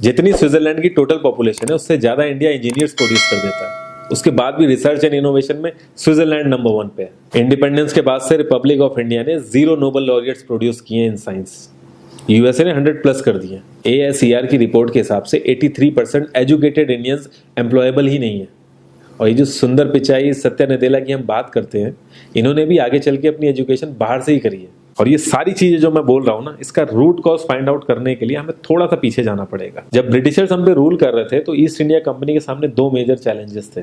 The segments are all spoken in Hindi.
जितनी स्विट्जरलैंड की टोटल पॉपुलेशन है उससे ज्यादा इंडिया इंजीनियर्स प्रोड्यूस कर देता है। उसके बाद भी रिसर्च एंड इनोवेशन में स्विट्जरलैंड नंबर 1 पे है। इंडिपेंडेंस के बाद से रिपब्लिक ऑफ इंडिया ने 0 नोबेल लॉरियट्स प्रोड्यूस किए इन साइंस। यूएसए ने 100 प्लस कर दिए। ASER की रिपोर्ट के हिसाब से 83% एजुकेटेड इंडियंस एम्प्लॉयबल ही नहीं है। और ये जो सुंदर पिचाई सत्या नदेला की हम बात करते हैं, इन्होंने भी आगे चल के अपनी एजुकेशन बाहर से ही करी है। और ये सारी चीजें जो मैं बोल रहा हूँ ना, इसका रूट कॉज फाइंड आउट करने के लिए हमें थोड़ा सा पीछे जाना पड़ेगा। जब ब्रिटिशर्स हम पे रूल कर रहे थे तो ईस्ट इंडिया कंपनी के सामने 2 मेजर चैलेंजेस थे।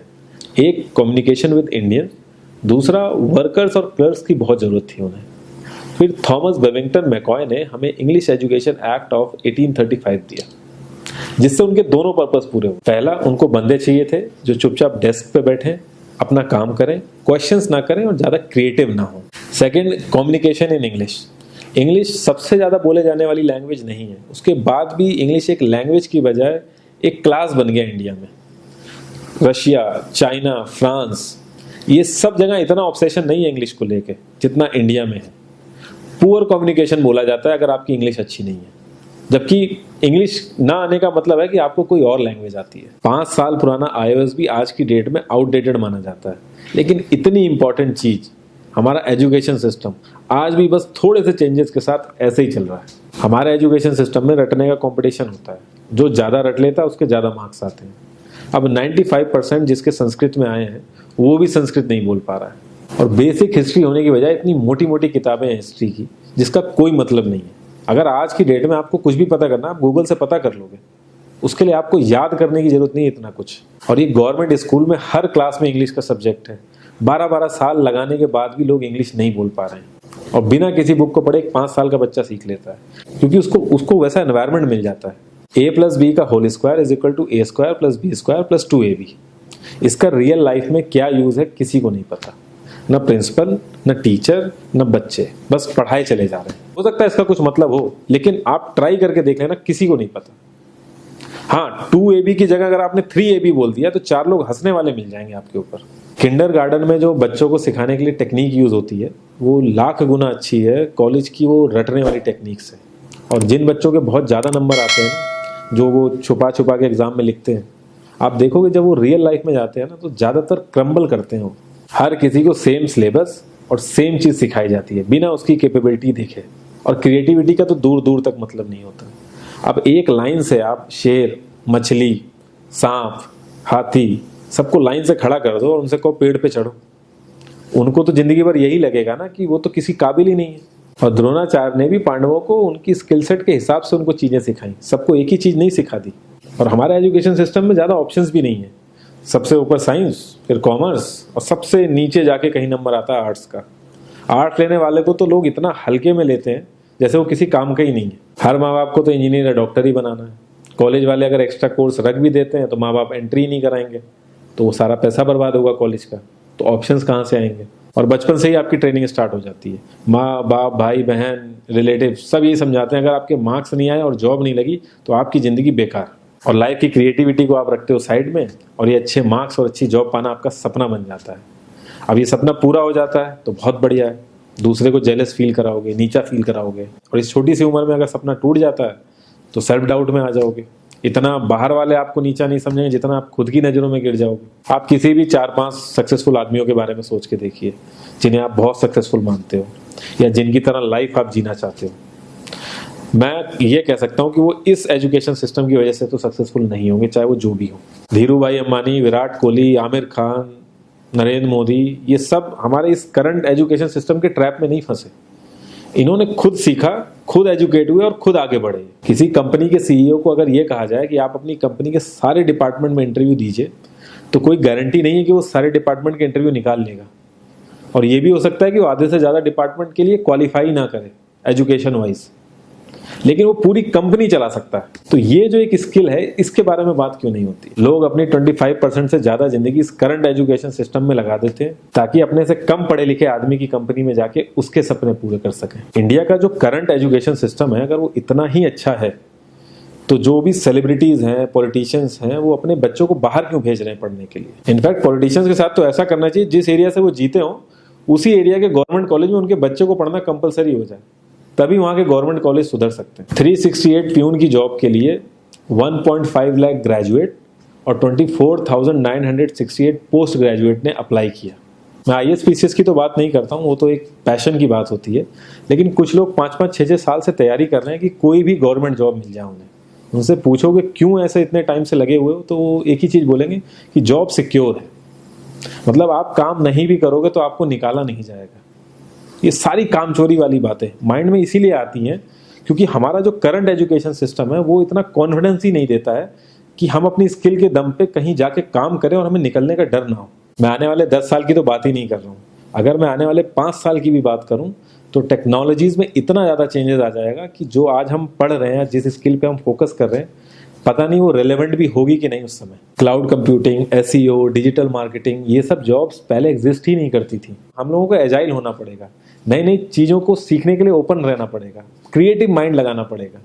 एक कम्युनिकेशन विद इंडियन, दूसरा वर्कर्स और क्लर्क्स की बहुत जरूरत थी उन्हें। फिर थॉमस बेविंगटन मैकॉय ने हमें इंग्लिश एजुकेशन एक्ट ऑफ 1835 दिया, जिससे उनके दोनों पर्पस पूरे हुए। पहला, उनको बंदे चाहिए थे जो चुपचाप डेस्क पे बैठे अपना काम करें, क्वेश्चंस ना करें और ज्यादा क्रिएटिव ना हो। Second, communication in English. English सबसे ज्यादा बोले जाने वाली लैंग्वेज नहीं है, उसके बाद भी इंग्लिश एक लैंग्वेज की बजाय एक क्लास बन गया इंडिया में। रशिया, चाइना, फ्रांस, ये सब जगह इतना ऑब्सेशन नहीं है इंग्लिश को लेके जितना इंडिया में है। पुअर कम्युनिकेशन बोला जाता है अगर आपकी इंग्लिश अच्छी नहीं है, जबकि इंग्लिश ना आने का मतलब है कि आपको कोई और लैंग्वेज आती है। 5 साल पुराना iOS भी आज की डेट में आउटडेटेड माना जाता है। लेकिन इतनी इंपॉर्टेंट चीज हमारा एजुकेशन सिस्टम आज भी बस थोड़े से चेंजेस के साथ ऐसे ही चल रहा है। हमारे एजुकेशन सिस्टम में रटने का कंपटीशन होता है, जो ज्यादा रट लेता है उसके ज्यादा मार्क्स आते हैं। अब 95% जिसके संस्कृत में आए हैं वो भी संस्कृत नहीं बोल पा रहा है। और बेसिक हिस्ट्री होने की बजाय इतनी मोटी मोटी किताबें हैं हिस्ट्री की जिसका कोई मतलब नहीं है। अगर आज की डेट में आपको कुछ भी पता करना, आप गूगल से पता कर लोगे। उसके लिए आपको याद करने की जरूरत नहीं है इतना कुछ। और ये गवर्नमेंट स्कूल में हर क्लास में इंग्लिश का सब्जेक्ट है। 12-12 साल लगाने के बाद भी लोग इंग्लिश नहीं बोल पा रहे हैं। और बिना किसी बुक को पढ़े एक 5 साल का बच्चा सीख लेता है, क्योंकि उसको वैसा एनवायरमेंट मिल जाता है। A+B का whole square is equal to A² + B² + 2AB। इसका रियल लाइफ में क्या यूज है किसी को नहीं पता, न प्रिंसिपल, न टीचर, न बच्चे, बस पढ़ाई चले जा रहे हैं। हो सकता है इसका कुछ मतलब हो, लेकिन आप ट्राई करके देख लेना, किसी को नहीं पता। हाँ, 2AB की जगह अगर आपने 3AB बोल दिया तो 4 लोग हंसने वाले मिल जाएंगे आपके ऊपर। किंडरगार्टन में जो बच्चों को सिखाने के लिए टेक्निक यूज होती है वो लाख गुना अच्छी है कॉलेज की वो रटने वाली टेक्निक से। और जिन बच्चों के बहुत ज्यादा नंबर आते हैं, जो वो छुपा छुपा के एग्जाम में लिखते हैं, आप देखोगे जब वो रियल लाइफ में जाते हैं ना तो ज्यादातर क्रम्बल करते हैं। हर किसी को सेम सिलेबस और सेम चीज सिखाई जाती है बिना उसकी कैपेबिलिटी देखे। और क्रिएटिविटी का तो दूर दूर तक मतलब नहीं होता। अब एक लाइन से आप शेर, मछली, सांप, हाथी सबको लाइन से खड़ा कर दो और उनसे कहो पेड़ पे चढ़ो, उनको तो जिंदगी भर यही लगेगा ना कि वो तो किसी काबिल ही नहीं है। और द्रोणाचार्य ने भी पांडवों को उनकी स्किल सेट के हिसाब से उनको चीजें सिखाई, सबको एक ही चीज नहीं सिखा दी। और हमारे एजुकेशन सिस्टम में ज्यादा ऑप्शंस भी नहीं है। सबसे ऊपर साइंस, फिर कॉमर्स, और सबसे नीचे जाके कहीं नंबर आता है आर्ट्स का। आर्ट्स लेने वाले को तो लोग इतना हल्के में लेते हैं जैसे वो किसी काम का ही नहीं है। हर माँ बाप को तो इंजीनियर या डॉक्टर ही बनाना है। कॉलेज वाले अगर एक्स्ट्रा कोर्स रख भी देते हैं तो माँ बाप एंट्री नहीं कराएंगे, तो वो सारा पैसा बर्बाद होगा कॉलेज का। तो ऑप्शंस कहाँ से आएंगे? और बचपन से ही आपकी ट्रेनिंग स्टार्ट हो जाती है। माँ बाप, भाई बहन, रिलेटिव सब ये समझाते हैं अगर आपके मार्क्स नहीं आए और जॉब नहीं लगी तो आपकी जिंदगी बेकार। और लाइफ की क्रिएटिविटी को आप रखते हो साइड में, और ये अच्छे मार्क्स और अच्छी जॉब पाना आपका सपना बन जाता है। अब ये सपना पूरा हो जाता है तो बहुत बढ़िया है, दूसरे को जेलस फील कराओगे, नीचा फील कराओगे। और इस छोटी सी उम्र में अगर सपना टूट जाता है तो सेल्फ डाउट में आ जाओगे। इतना बाहर वाले आपको नीचा नहीं समझेंगे जितना आप खुद की नजरों में गिर जाओगे। आप किसी भी 4-5 सक्सेसफुल आदमियों के बारे में सोच के देखिए जिन्हें आप बहुत सक्सेसफुल मानते हो या जिनकी तरह लाइफ आप जीना चाहते हो। मैं ये कह सकता हूं कि वो इस एजुकेशन सिस्टम की वजह से तो सक्सेसफुल नहीं होंगे, चाहे वो जो भी हो। धीरू भाई अंबानी, विराट कोहली, आमिर खान, नरेंद्र मोदी, ये सब हमारे इस करंट एजुकेशन सिस्टम के ट्रैप में नहीं फंसे। इन्होंने खुद सीखा, खुद एजुकेट हुए और खुद आगे बढ़े। किसी कंपनी के सीईओ को अगर ये कहा जाए कि आप अपनी कंपनी के सारे डिपार्टमेंट में इंटरव्यू दीजिए, तो कोई गारंटी नहीं है कि वो सारे डिपार्टमेंट के इंटरव्यू निकाल लेगा। और ये भी हो सकता है कि वो आधे से ज्यादा डिपार्टमेंट के लिए क्वालिफाई ना करे एजुकेशन वाइज, लेकिन वो पूरी कंपनी चला सकता है। तो ये जो एक स्किल है, इसके बारे में बात क्यों नहीं होती? लोग अपनी 25% से ज्यादा जिंदगी इस करंट एजुकेशन सिस्टम में लगा देते हैं ताकि अपने से कम पढ़े लिखे आदमी की कंपनी में जाके उसके सपने पूरे कर सकें। इंडिया का जो करंट एजुकेशन सिस्टम है, अगर वो इतना ही अच्छा है तो जो भी सेलिब्रिटीज हैं, पॉलिटिशियंस हैं, वो अपने बच्चों को बाहर क्यों भेज रहे हैं पढ़ने के लिए? इनफैक्ट पॉलिटिशियंस के साथ तो ऐसा करना चाहिए, जिस एरिया से वो जीते हो उसी एरिया के गवर्नमेंट कॉलेज में उनके बच्चे को पढ़ना कंपलसरी हो जाए, तभी वहां के गवर्नमेंट कॉलेज सुधर सकते हैं। 368 प्यून की जॉब के लिए 1.5 लाख ग्रेजुएट और 24,968 पोस्ट ग्रेजुएट ने अप्लाई किया। मैं IAS PCS की तो बात नहीं करता हूँ, वो तो एक पैशन की बात होती है, लेकिन कुछ लोग 5-5, 6-6 साल से तैयारी कर रहे हैं कि कोई भी गवर्नमेंट जॉब मिल जाए उन्हें। उनसे पूछोगे क्यों ऐसे इतने टाइम से लगे हुए हो, तो वो एक ही चीज़ बोलेंगे कि जॉब सिक्योर है। मतलब आप काम नहीं भी करोगे तो आपको निकाला नहीं जाएगा। ये सारी कामचोरी वाली बातें माइंड में इसीलिए आती हैं क्योंकि हमारा जो करंट एजुकेशन सिस्टम है वो इतना कॉन्फिडेंस ही नहीं देता है कि हम अपनी स्किल के दम पे कहीं जाके काम करें और हमें निकलने का डर ना हो। मैं आने वाले 10 साल की तो बात ही नहीं कर रहा हूँ, अगर मैं आने वाले 5 साल की भी बात करूँ तो टेक्नोलॉजीज में इतना ज़्यादा चेंजेस आ जाएगा कि जो आज हम पढ़ रहे हैं, जिस स्किल पे हम फोकस कर रहे हैं, पता नहीं वो रेलेवेंट भी होगी कि नहीं उस समय। Cloud computing, SEO, digital marketing, ये सब जॉब्स पहले एग्जिस्ट ही नहीं करती थी। हम लोगों को एजाइल होना पड़ेगा, नई नई चीज़ों को सीखने के लिए ओपन रहना पड़ेगा, क्रिएटिव माइंड लगाना पड़ेगा।